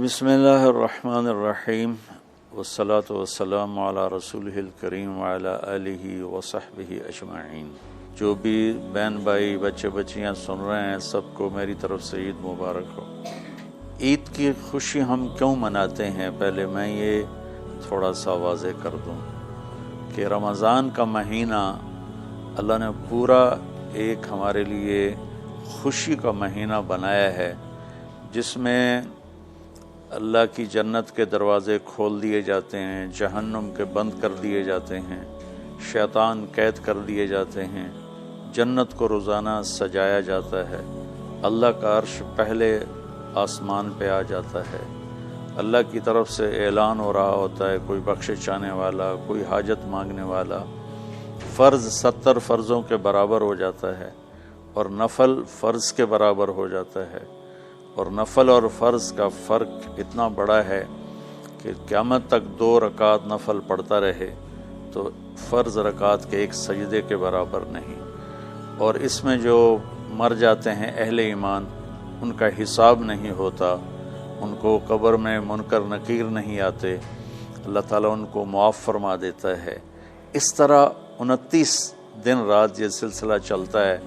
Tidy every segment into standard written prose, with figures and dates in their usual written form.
بسم اللہ الرحمن الرحیم والصلاة والسلام علی رسولہ الکریم وعلی آلہ وصحبہ اجمعین۔ جو بھی بہن بھائی بچے بچیاں سن رہے ہیں سب کو میری طرف سے عید مبارک ہو۔ عید کی خوشی ہم کیوں مناتے ہیں، پہلے میں یہ تھوڑا سا واضح کر دوں کہ رمضان کا مہینہ اللہ نے پورا ایک ہمارے لیے خوشی کا مہینہ بنایا ہے، جس میں اللہ کی جنت کے دروازے کھول دیے جاتے ہیں، جہنم کے بند کر دیے جاتے ہیں، شیطان قید کر دیے جاتے ہیں، جنت کو روزانہ سجایا جاتا ہے، اللہ کا عرش پہلے آسمان پہ آ جاتا ہے، اللہ کی طرف سے اعلان ہو رہا ہوتا ہے، کوئی بخشے چاہنے والا، کوئی حاجت مانگنے والا، فرض 70 فرضوں کے برابر ہو جاتا ہے اور نفل فرض کے برابر ہو جاتا ہے، اور نفل اور فرض کا فرق اتنا بڑا ہے کہ قیامت تک 2 رکعت نفل پڑھتا رہے تو فرض رکعت کے ایک سجدے کے برابر نہیں، اور اس میں جو مر جاتے ہیں اہل ایمان ان کا حساب نہیں ہوتا، ان کو قبر میں منکر نکیر نہیں آتے، اللہ تعالیٰ ان کو معاف فرما دیتا ہے۔ اس طرح 29 دن رات یہ سلسلہ چلتا ہے،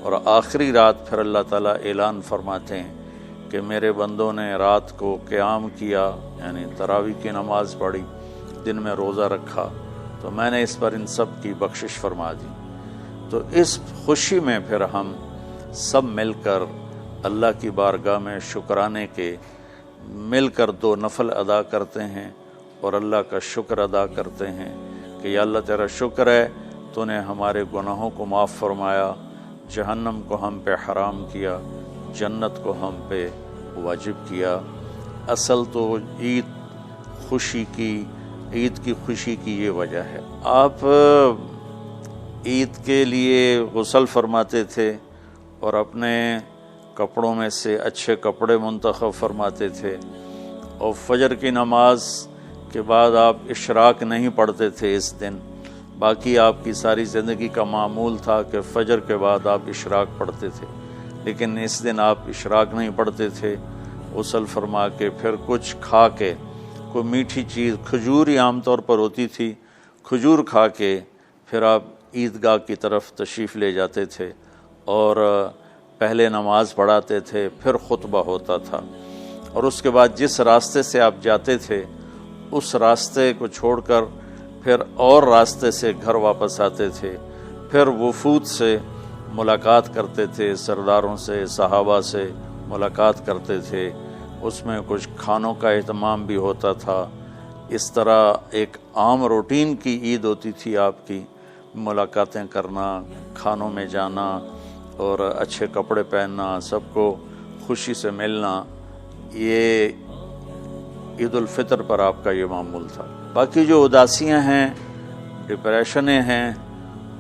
اور آخری رات پھر اللہ تعالیٰ اعلان فرماتے ہیں کہ میرے بندوں نے رات کو قیام کیا، یعنی تراویح کی نماز پڑھی، دن میں روزہ رکھا، تو میں نے اس پر ان سب کی بخشش فرما دی۔ تو اس خوشی میں پھر ہم سب مل کر اللہ کی بارگاہ میں شکرانے کے مل کر 2 نفل ادا کرتے ہیں اور اللہ کا شکر ادا کرتے ہیں کہ یا اللہ تیرا شکر ہے تو نے ہمارے گناہوں کو معاف فرمایا، جہنم کو ہم پہ حرام کیا، جنت کو ہم پہ واجب کیا۔ اصل تو عید کی خوشی کی یہ وجہ ہے۔ آپ عید کے لیے غسل فرماتے تھے اور اپنے کپڑوں میں سے اچھے کپڑے منتخب فرماتے تھے، اور فجر کی نماز کے بعد آپ اشراق نہیں پڑھتے تھے اس دن، باقی آپ کی ساری زندگی کا معمول تھا کہ فجر کے بعد آپ اشراق پڑھتے تھے، لیکن اس دن آپ اشراق نہیں پڑھتے تھے، غسل فرما کے پھر کچھ کھا کے، کوئی میٹھی چیز، کھجور ہی عام طور پر ہوتی تھی، کھجور کھا کے پھر آپ عیدگاہ کی طرف تشریف لے جاتے تھے اور پہلے نماز پڑھاتے تھے، پھر خطبہ ہوتا تھا، اور اس کے بعد جس راستے سے آپ جاتے تھے اس راستے کو چھوڑ کر پھر اور راستے سے گھر واپس آتے تھے، پھر وفود سے ملاقات کرتے تھے، سرداروں سے، صحابہ سے ملاقات کرتے تھے، اس میں کچھ کھانوں کا اہتمام بھی ہوتا تھا۔ اس طرح ایک عام روٹین کی عید ہوتی تھی آپ کی، ملاقاتیں کرنا، کھانوں میں جانا اور اچھے کپڑے پہننا، سب کو خوشی سے ملنا، یہ عید الفطر پر آپ کا یہ معمول تھا۔ باقی جو اداسیاں ہیں، ڈپریشنیں ہیں،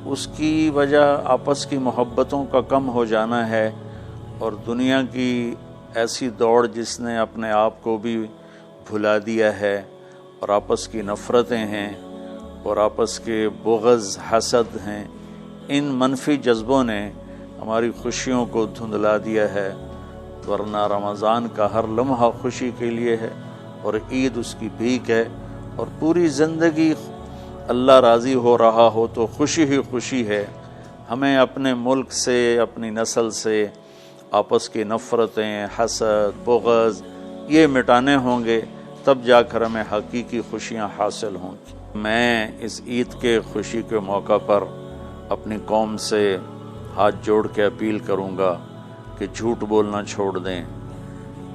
اس کی وجہ آپس کی محبتوں کا کم ہو جانا ہے، اور دنیا کی ایسی دوڑ جس نے اپنے آپ کو بھی بھلا دیا ہے، اور آپس کی نفرتیں ہیں اور آپس کے بغض حسد ہیں، ان منفی جذبوں نے ہماری خوشیوں کو دھندلا دیا ہے، ورنہ رمضان کا ہر لمحہ خوشی کے لیے ہے، اور عید اس کی بھیک ہے، اور پوری زندگی اللہ راضی ہو رہا ہو تو خوشی ہی خوشی ہے۔ ہمیں اپنے ملک سے، اپنی نسل سے آپس کی نفرتیں، حسد، بغض یہ مٹانے ہوں گے، تب جا کر ہمیں حقیقی خوشیاں حاصل ہوں گی۔ میں اس عید کے خوشی کے موقع پر اپنی قوم سے ہاتھ جوڑ کے اپیل کروں گا کہ جھوٹ بولنا چھوڑ دیں،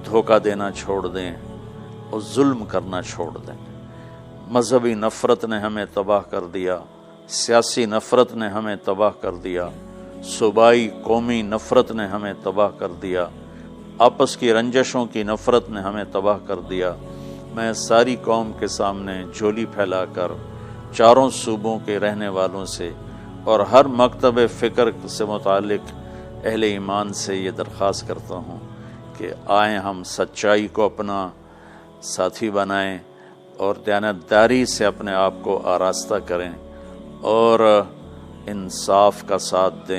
دھوکہ دینا چھوڑ دیں اور ظلم کرنا چھوڑ دیں۔ مذہبی نفرت نے ہمیں تباہ کر دیا، سیاسی نفرت نے ہمیں تباہ کر دیا، صوبائی قومی نفرت نے ہمیں تباہ کر دیا، آپس کی رنجشوں کی نفرت نے ہمیں تباہ کر دیا۔ میں ساری قوم کے سامنے جھولی پھیلا کر چاروں صوبوں کے رہنے والوں سے اور ہر مکتب فکر سے متعلق اہل ایمان سے یہ درخواست کرتا ہوں کہ آئیں ہم سچائی کو اپنا ساتھی بنائیں اور دیانتداری سے اپنے آپ کو آراستہ کریں اور انصاف کا ساتھ دیں۔